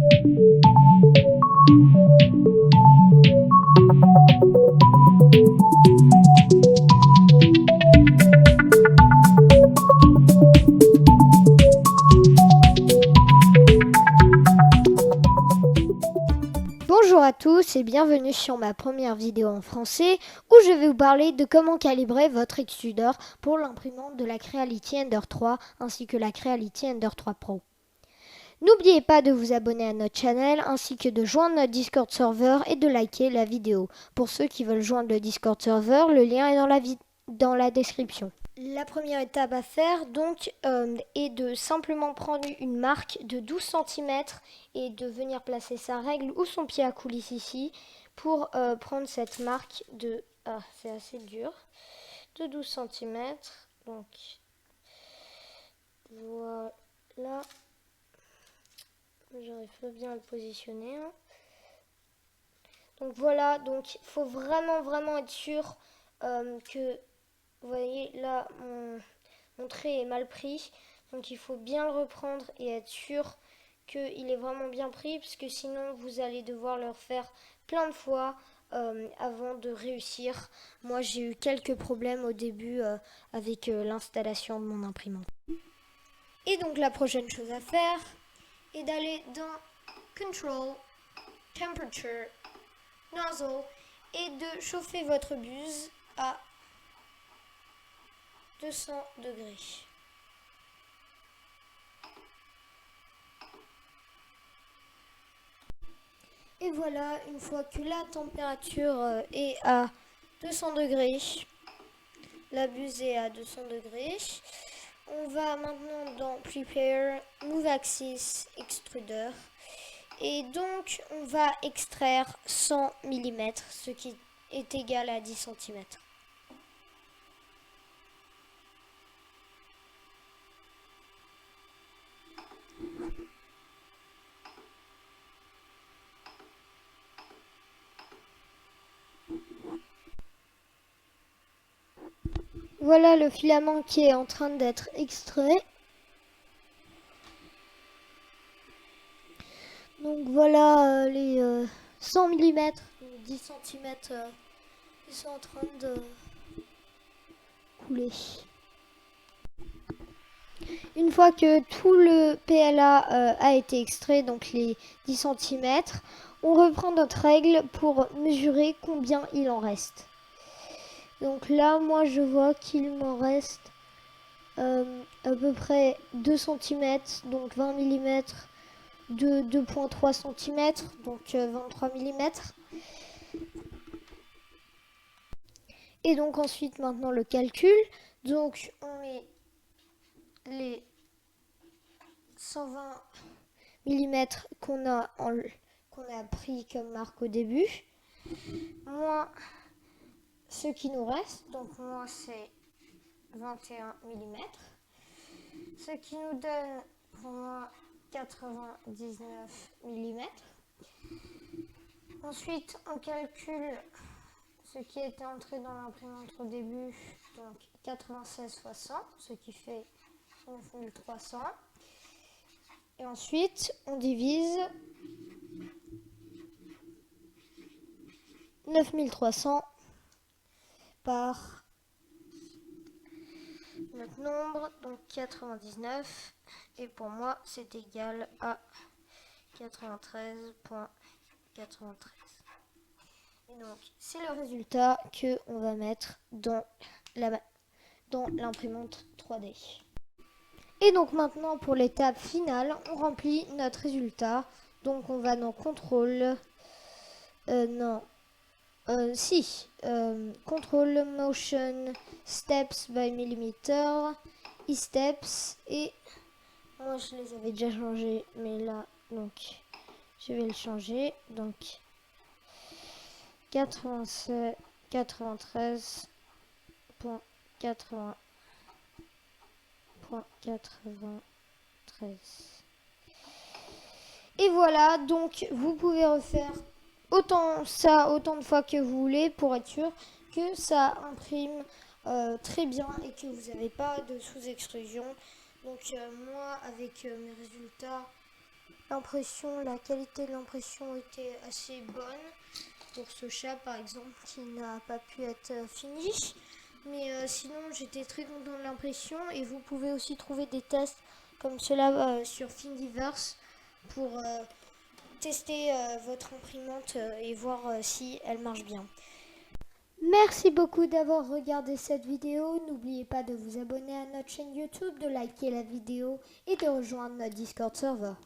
Bonjour à tous et bienvenue sur ma première vidéo en français où je vais vous parler de comment calibrer votre extrudeur pour l'imprimante de la Creality Ender 3 ainsi que la Creality Ender 3 Pro. N'oubliez pas de vous abonner à notre channel ainsi que de joindre notre Discord server et de liker la vidéo. Pour ceux qui veulent joindre le Discord server, le lien est dans la description. La première étape à faire donc est de simplement prendre une marque de 12 cm et de venir placer sa règle ou son pied à coulisse ici pour prendre cette marque de, c'est assez dur, de 12 cm. Donc voilà, j'arrive pas bien à le positionner. Donc voilà, donc il faut vraiment être sûr que, vous voyez là, mon trait est mal pris. Donc il faut bien le reprendre et être sûr qu'il est vraiment bien pris. Parce que sinon, vous allez devoir le refaire plein de fois avant de réussir. Moi, j'ai eu quelques problèmes au début avec l'installation de mon imprimante. Et donc la prochaine chose à faire est d'aller dans Control, Temperature, Nozzle et de chauffer votre buse à 200 degrés. Et voilà, une fois que la température est à 200 degrés, la buse est à 200 degrés, on va maintenant dans Prepare, Move Axis, Extruder. Et donc, on va extraire 100 mm, ce qui est égal à 10 cm. Voilà le filament qui est en train d'être extrait. Donc voilà les 100 mm, 10 cm, ils sont en train de couler. Une fois que tout le PLA a été extrait, donc les 10 cm, on reprend notre règle pour mesurer combien il en reste. Donc là, moi je vois qu'il m'en reste à peu près 2 cm, donc 20 mm, de 2,3 cm, donc 23 mm. Et donc ensuite, maintenant le calcul. Donc on met les 120 mm qu'on a pris comme marque au début, moins ce qui nous reste, donc moins c'est 21 mm, ce qui nous donne pour moi 99 mm. Ensuite, on calcule ce qui était entré dans l'imprimante au début, donc 96,60, ce qui fait 9300. Et ensuite, on divise 9300 par notre nombre, donc 99. Et pour moi, c'est égal à 93,93. Et donc, c'est le résultat qu'on va mettre dans l'imprimante 3D. Et donc maintenant, pour l'étape finale, on remplit notre résultat. Donc, on va dans Contrôle. Control Motion Steps by Millimeter, E-Steps, et moi je les avais déjà changés, mais là, donc, je vais le changer. Donc, 93.80.93. Et voilà, donc vous pouvez refaire autant de fois que vous voulez pour être sûr que ça imprime très bien et que vous n'avez pas de sous-extrusion. Donc moi, avec mes résultats, La qualité de l'impression était assez bonne pour ce chat par exemple qui n'a pas pu être finish. Mais sinon j'étais très content de l'impression et vous pouvez aussi trouver des tests comme cela sur Thingiverse pour tester votre imprimante et voir si elle marche bien. Merci beaucoup d'avoir regardé cette vidéo. N'oubliez pas de vous abonner à notre chaîne YouTube, de liker la vidéo et de rejoindre notre Discord serveur.